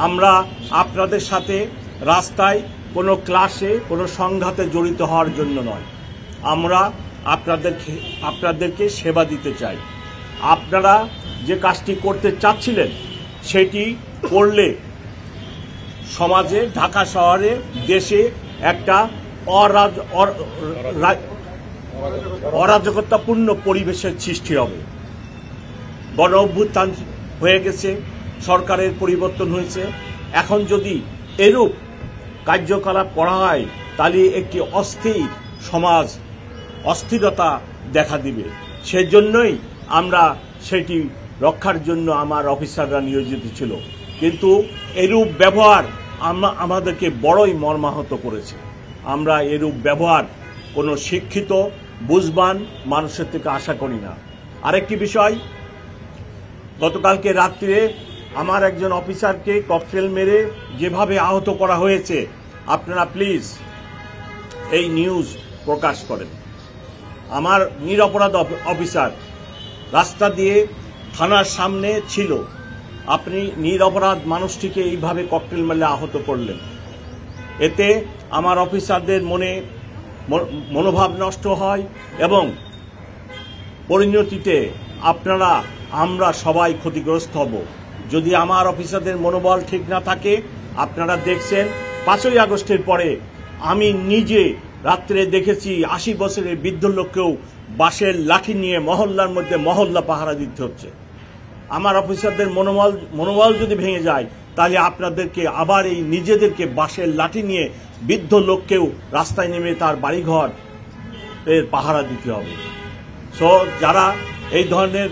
আমরা আপনাদের সাথে রাস্তায় কোনো ক্লাসে কোনো সংঘাতে জড়িত হওয়ার জন্য নয়, আমরা আপনাদেরকে সেবা দিতে চাই। আপনারা যে কাজটি করতে চাচ্ছিলেন সেটি করলে সমাজে, ঢাকা শহরে, দেশে একটা অরাজকতাপূর্ণ পরিবেশের সৃষ্টি হবে। গণ অভ্যুত্থান হয়ে গেছে, সরকারের পরিবর্তন হয়েছে, এখন যদি এরূপ কার্যকলাপ করা হয় তাহলে একটি অস্থির সমাজ, অস্থিরতা দেখা দিবে। সেজন্যই আমরা সেটি রক্ষার জন্য আমার অফিসাররা নিয়োজিত ছিল। কিন্তু এরূপ ব্যবহার আমাদেরকে বড়ই মর্মাহত করেছে। আমরা এরূপ ব্যবহার কোনো শিক্ষিত বুঝবান মানুষের থেকে আশা করি না। আরেকটি বিষয়, গতকালকে রাত্রে আমার একজন অফিসারকে ককটেল মেরে যেভাবে আহত করা হয়েছে, আপনারা প্লিজ এই নিউজ প্রকাশ করেন। আমার নিরপরাধ অফিসার রাস্তা দিয়ে থানার সামনে ছিল, আপনি নিরপরাধ মানুষটিকে এইভাবে ককটেল মেরে আহত করলেন। এতে আমার অফিসারদের মনোভাব নষ্ট হয় এবং পরিণতিতে আমরা সবাই ক্ষতিগ্রস্ত হব। যদি আমার অফিসারদের মনোবল ঠিক না থাকে, আপনারা দেখছেন 5ই আগস্টের পরে আমি নিজে রাত্রে দেখেছি 80 বছরের বৃদ্ধ লোককেও বাঁশের লাঠি নিয়ে মহল্লার মধ্যে মহল্লা পাহারা দিতে হচ্ছে। আমার অফিসারদের মনোবল যদি ভেঙে যায় তাহলে আপনাদেরকে আবার এই নিজেদেরকে বাঁশের লাঠি নিয়ে বৃদ্ধ লোককেও রাস্তায় নেমে তার বাড়িঘর এর পাহারা দিতে হবে। সো যারা এই ধরনের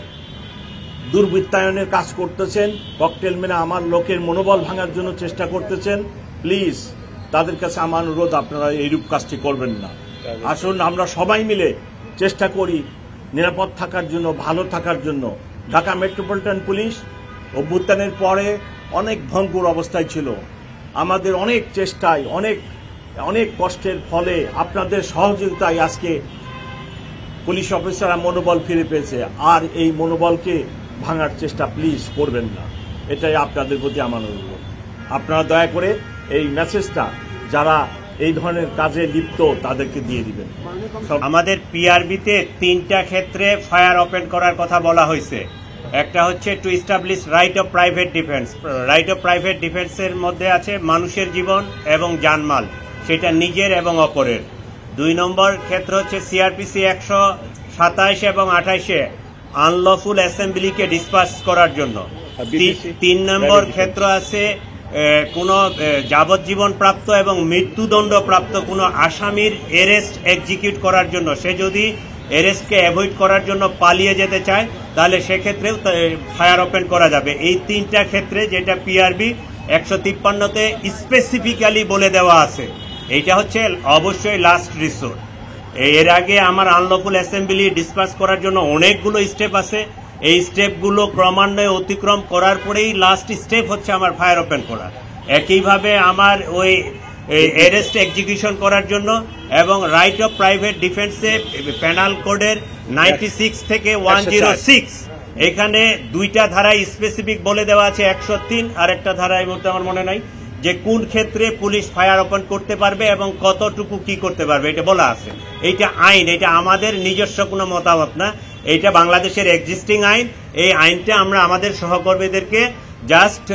দুর্বৃত্তায়নের কাজ করতেছেন, ককটেল মেরে আমার লোকের মনোবল ভাঙার জন্য চেষ্টা করতেছেন, প্লিজ তাদের কাছে আমার অনুরোধ, আপনারা এইরূপ কাজটি করবেন না। আসুন আমরা সবাই মিলে চেষ্টা করি নিরাপদ থাকার জন্য, ভালো থাকার জন্য। ঢাকা মেট্রোপলিটন পুলিশ অভ্যুত্থানের পরে অনেক ভঙ্গুর অবস্থায় ছিল। আমাদের অনেক চেষ্টায়, অনেক কষ্টের ফলে, আপনাদের সহযোগিতায় আজকে পুলিশ অফিসাররা মনোবল ফিরে পেয়েছে। আর এই মনোবলকে ভাঙার চেষ্টা প্লিজ করবেন না, এটাই আপনাদের প্রতি আমার অনুরোধ। আপনারা দয়া করে এই মেসেজটা যারা এই ধরনের কাজে লিপ্ত তাদেরকে দিয়ে দিবেন। আমাদের পিআরবিতে 3টা ক্ষেত্রে ফায়ার ওপেন করার কথা বলা হয়েছে। একটা হচ্ছে to establish right of private defence. Right of private ডিফেন্সের মধ্যে আছে মানুষের জীবন এবং জানমাল, সেটা নিজের এবং অপরের। 2 নম্বর ক্ষেত্র হচ্ছে সিআরপিসি 127 এবং 28-এ আনলফুল অ্যাসেম্বলিকে ডিসপার্স করার জন্য। 3 নম্বর ক্ষেত্র আছে কোনো যাবজ্জীবন প্রাপ্ত এবং মৃত্যুদণ্ড প্রাপ্ত কোনো আসামির এরেস্ট এক্সিকিউট করার জন্য। সে যদি এরেস্টকে অ্যাভয়েড করার জন্য পালিয়ে যেতে চায় তাহলে সেক্ষেত্রেও ফায়ার ওপেন করা যাবে। এই 3টা ক্ষেত্রে যেটা পিআরবি 153-তে স্পেসিফিক্যালি বলে দেওয়া আছে। এইটা হচ্ছে অবশ্যই লাস্ট রিসোর্ট। এর আগে আমার আনলফুল অ্যাসেম্বলি ডিসপার্স করার জন্য অনেকগুলো স্টেপ আছে। এই স্টেপগুলো ক্রমান্বয়ে অতিক্রম করার পরেই লাস্ট স্টেপ হচ্ছে আমার ফায়ার ওপেন করা। একইভাবে আমার ওই অ্যারেস্ট এক্সিকিউশন করার জন্য এবং রাইট অফ প্রাইভেট ডিফেন্সে পেনাল কোডের 96 থেকে 106 এখানে 2টা ধারায় স্পেসিফিক বলে দেওয়া আছে। 103 আর একটা ধারায় বলতে আমার মনে নাই যে কোন ক্ষেত্রে পুলিশ ফায়ার ওপেন করতে পারবে এবং কতটুকু কি করতে পারবে, এটা বলা আছে। এইটা আইন, এটা আমাদের নিজস্ব কোনো মতামত না, এইটা বাংলাদেশের এক্সিস্টিং আইন। এই আইনটা আমরা আমাদের সহকর্মীদেরকে জাস্ট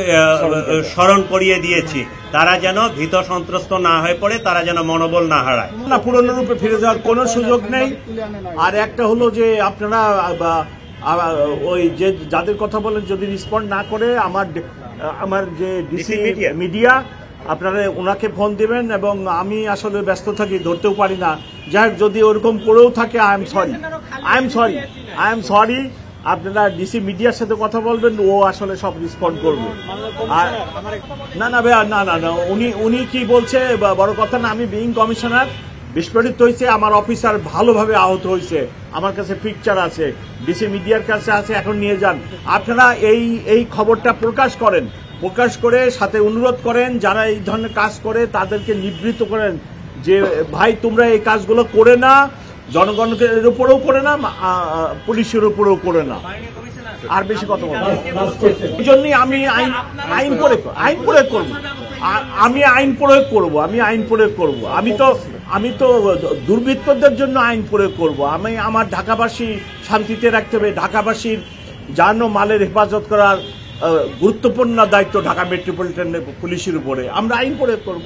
স্মরণ করিয়ে দিয়েছি, তারা যেন ভীত সন্ত্রস্ত না হয়ে পড়ে, তারা যেন মনোবল না হারায়। না, পুরনো রূপে ফিরে যাওয়ার কোনো সুযোগ নেই। আর একটা হলো যে আপনারা ওই যে যাদের কথা বলেন যদি রেসপন্ড না করে আমার যে ডিসি মিডিয়া, আপনারা ওনাকে ফোন দিবেন এবং আমি আসলে ব্যস্ত থাকি, ধরতেও পারি না। যাই হোক, যদি ওরকম করেও থাকে আই এম সরি। আপনারা ডিসি মিডিয়ার সাথে কথা বলবেন, ও আসলে সব রেসপন্ড করবে। আর না ভাইয়া, না উনি কি বলছে বড় কথা না। আমি বিইং কমিশনার, বিস্ফোরিত হয়েছে, আমার অফিসার ভালোভাবে আহত হয়েছে, আমার কাছে পিকচার আছে, ডিসি মিডিয়ার কাছে আছে, এখন নিয়ে যান। আপনারা এই খবরটা প্রকাশ করে সাথে অনুরোধ করেন যারা এই ধরনের কাজ করে তাদেরকে নিবৃত্ত করেন যে ভাই তোমরা এই কাজগুলো করে না, জনগণের উপরেও করে না, পুলিশের উপরেও করে না। আর বেশি কথা বলবো এই জন্যই আমি আইন প্রয়োগ করব। আমি আইন প্রয়োগ করব। আমি তো দুর্বৃত্তদের জন্য আইন প্রয়োগ করব। আমি আমার ঢাকাবাসী শান্তিতে রাখতে হবে। ঢাকাবাসীর জান ও মালের হেফাজত করার গুরুত্বপূর্ণ দায়িত্ব ঢাকা মেট্রোপলিটন পুলিশের উপরে। আমরা আইন প্রয়োগ করব।